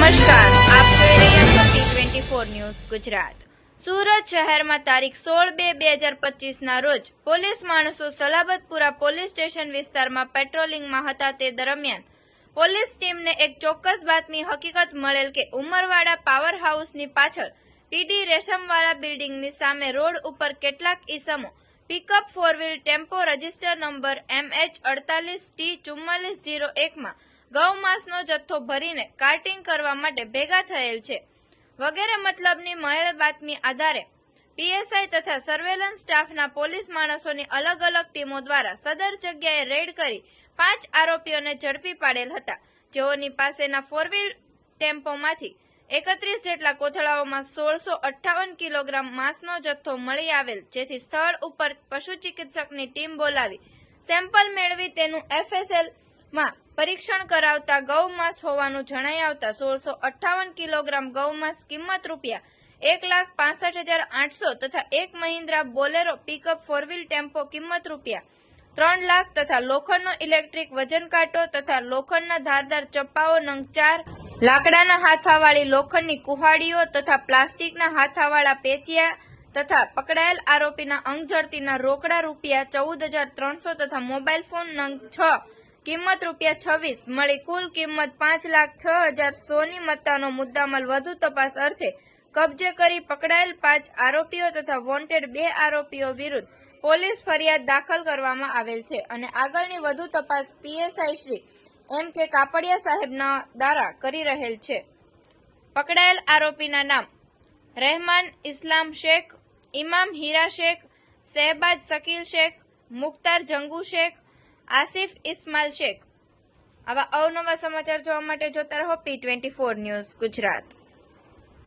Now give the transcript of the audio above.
નમસ્કાર, આપ જોઈ રહ્યા છો T24 ન્યૂઝ ગુજરાત। સુરત શહેરમાં તારીખ 16/2/2025 રોજ પોલીસ માણસો સલાબતપુરા પોલીસ સ્ટેશન વિસ્તારમાં પેટ્રોલિંગમાં હતા। તે દરમિયાન પોલીસ ટીમને એક ચોક્કસ બાતમી હકીકત મળેલ કે ઉમરવાડા પાવર હાઉસની પાછળ પીડી રેશમવાળા બિલ્ડિંગની સામે રોડ ઉપર કેટલાક ઈસમો pickup four wheel tempo register number MH48T4401 માં ગૌમાંસનો જથ્થો ભરીને કાર્ટિંગ કરવા માટે ભેગા થયેલ છે વગેરે મતલબની મળેલ બાતમી આધારે પીએસઆઈ તથા સર્વેલન્સ સ્ટાફના પોલીસ માણસોની અલગ અલગ ટીમો દ્વારા સદર જગ્યાએ રેડ કરી 5 આરોપીઓને ઝડપી પાડેલ હતા, જેઓની પાસેના ફોર વ્હીલ ટેમ્પોમાંથી 31 જેટલા કોથળાઓમાં 1658 કિલોગ્રામ માંસનો જથ્થો મળી આવેલ, જેથી સ્થળ ઉપર પશુ ચિકિત્સકની ટીમ બોલાવી સેમ્પલ મેળવી તેનું FSL માં પરીક્ષણ કરાવતા ગૌમાંસ હોવાનું જણાઈ આવતા 1658 કિલોગ્રામ ગૌમાંસ કિંમત રૂપિયા 1,65,800 તથા એક Mahindra Bolero pickup four wheel tempo કિંમત રૂપિયા 3 લાખ તથા લોખંડનો ઇલેક્ટ્રિક વજન કાંટો તથા લોખંડના ધારદાર ચપ્પાઓ નંગ 4, લાકડાના હાથાવાળી લોખંડની કુહાડીઓ તથા પ્લાસ્ટિકના હાથાવાળા પેચિયા તથા પકડાયેલ આરોપીના અંગઝડતીના રોકડા રૂપિયા 14,300 તથા મોબાઈલ ફોન નંગ 6 કિંમત રૂપિયા 26 મળી કુલ કિંમત 5,06,100 ની મત્તાનો મુદ્દામાલ વધુ તપાસ અર્થે કબજે કરી પકડાયેલ 5 આરોપીઓ તથા વોન્ટેડ 2 આરોપીઓ વિરુદ્ધ પોલીસ ફરિયાદ દાખલ કરવામાં આવેલ છે અને આગળની વધુ તપાસ પીએસઆઈ શ્રી M.K. કાપડિયા સાહેબના દ્વારા કરી રહેલ છે। પકડાયેલ આરોપીના નામ રહેમાન ઇસ્લામ શેખ, ઇમામ હીરા શેખ, શહેબાજ શકીલ શેખ, મુખ્તાર જંગુ શેખ, આસિફ ઇસ્માઇલ શેખ। આવા અવનવા સમાચાર જોવા માટે જોતા રહો T24 ન્યૂઝ ગુજરાત।